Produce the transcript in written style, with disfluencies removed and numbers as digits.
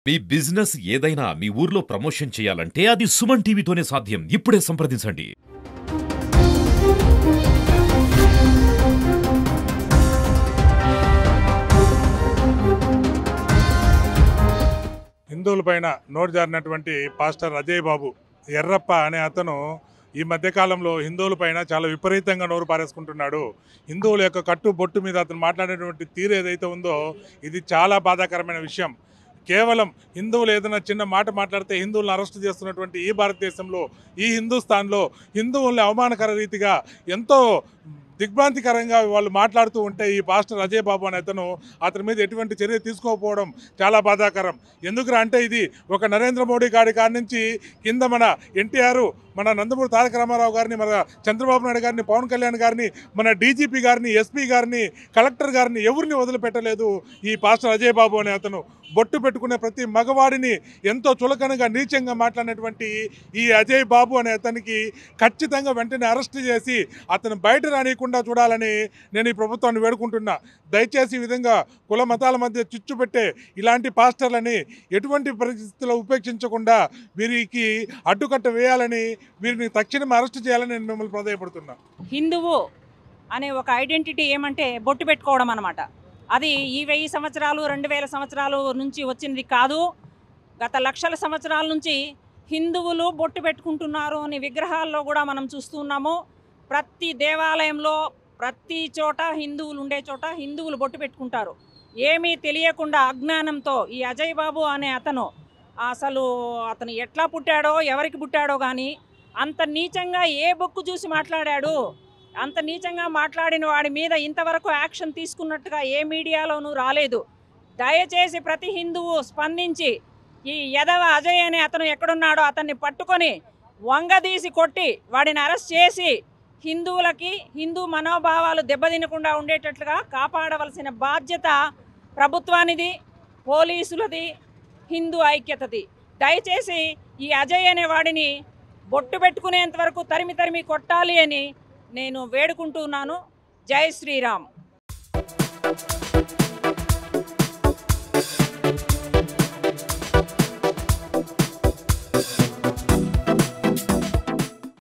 మీ business ఏదైనా మీ ఊర్లో promotion చేయాలంటే అది సుమన్ టీవీతోనే సాధ్యం. ఇప్పుడే సంప్రదించండి. హిందువులపైన నోరు జారినటువంటి పాస్టర్ అజయ్ బాబు ఎర్రప్ప అనే అతను ఈ మధ్యకాలంలో హిందువులపైన చాలా విపరీతంగా నోరు పారేసుకుంటున్నాడు. హిందువుల యొక్క కట్టు బొట్టు మీద అతను మాట్లాడేటువంటి తీరు ఏదైతే ఉందో ఇది చాలా బాధాకరమైన విషయం. కేవలం హిందువులు ఏదైనా చిన్న మాట మాట్లాడితే హిందువులను అరెస్ట్ చేస్తున్నటువంటి ఈ భారతదేశంలో, ఈ హిందుస్థాన్లో హిందువుల్ని అవమానకర రీతిగా ఎంతో దిగ్భ్రాంతికరంగా వాళ్ళు మాట్లాడుతూ ఉంటే ఈ పాస్టర్ అజయ్ బాబు అనే అతని మీద ఎటువంటి చర్య తీసుకోకపోవడం చాలా బాధాకరం. ఎందుకురా అంటే ఇది ఒక నరేంద్ర మోడీ గారి కాడి నుంచి కింద మన ఎన్టీఆర్, మన నందమూరి తారక రామారావు గారిని, మన చంద్రబాబు నాయుడు గారిని, పవన్ కళ్యాణ్ గారిని, మన డీజీపీ గారిని, ఎస్పీ గారిని, కలెక్టర్ గారిని ఎవరిని వదిలిపెట్టలేదు ఈ పాస్టర్ అజయ్ బాబు అనే అతను. బొట్టు పెట్టుకునే ప్రతి మగవాడిని ఎంతో చులకనగా నీచంగా మాట్లాడినటువంటి ఈ అజయ్ బాబు అనే అతనికి ఖచ్చితంగా వెంటనే అరెస్ట్ చేసి అతను బయట రానియకుండా చూడాలని నేను ఈ ప్రభుత్వాన్ని వేడుకుంటున్నా. దయచేసి ఈ విధంగా కుల మతాల మధ్య చిచ్చు పెట్టే ఇలాంటి పాస్టర్లని ఎటువంటి పరిస్థితుల్లో ఉపేక్షించకుండా వీరికి అడ్డుకట్ట వేయాలని, వీరిని తక్షణం అరెస్ట్ చేయాలని నేను మిమ్మల్ని ప్రాధాయపడుతున్నా. హిందువు అనే ఒక ఐడెంటిటీ ఏమంటే బొట్టు పెట్టుకోవడం అన్నమాట. అది ఈ 1000 సంవత్సరాలు 2000 సంవత్సరాలు నుంచి వచ్చినది కాదు. గత లక్షల సంవత్సరాల నుంచి హిందువులు బొట్టు పెట్టుకుంటున్నారు అని విగ్రహాల్లో కూడా మనం చూస్తున్నాము. ప్రతి దేవాలయంలో ప్రతి చోట హిందువులు ఉండే చోట హిందువులు బొట్టు పెట్టుకుంటారు. ఏమీ తెలియకుండా అజ్ఞానంతో ఈ అజయ్ బాబు అనే అసలు అతను ఎట్లా పుట్టాడో ఎవరికి పుట్టాడో కానీ అంత నీచంగా ఏ బొక్కు చూసి మాట్లాడాడు, అంత నీచంగా మాట్లాడిన వాడి మీద ఇంతవరకు యాక్షన్ తీసుకున్నట్టుగా ఏ మీడియాలోనూ రాలేదు. దయచేసి ప్రతి హిందువు స్పందించి ఈ యదవ అజయ్ అనే అతను ఎక్కడున్నాడో అతన్ని పట్టుకొని వంగదీసి కొట్టి వాడిని అరెస్ట్ చేసి హిందువులకి హిందూ మనోభావాలు దెబ్బతినకుండా ఉండేటట్లుగా కాపాడవలసిన బాధ్యత ప్రభుత్వానిది, పోలీసులది, హిందూ ఐక్యతది. దయచేసి ఈ అజయ్ అనే వాడిని బొట్టు పెట్టుకునేంత వరకు తరిమి తరిమి కొట్టాలి అని నేను వేడుకుంటున్నాను. జై శ్రీరామ్.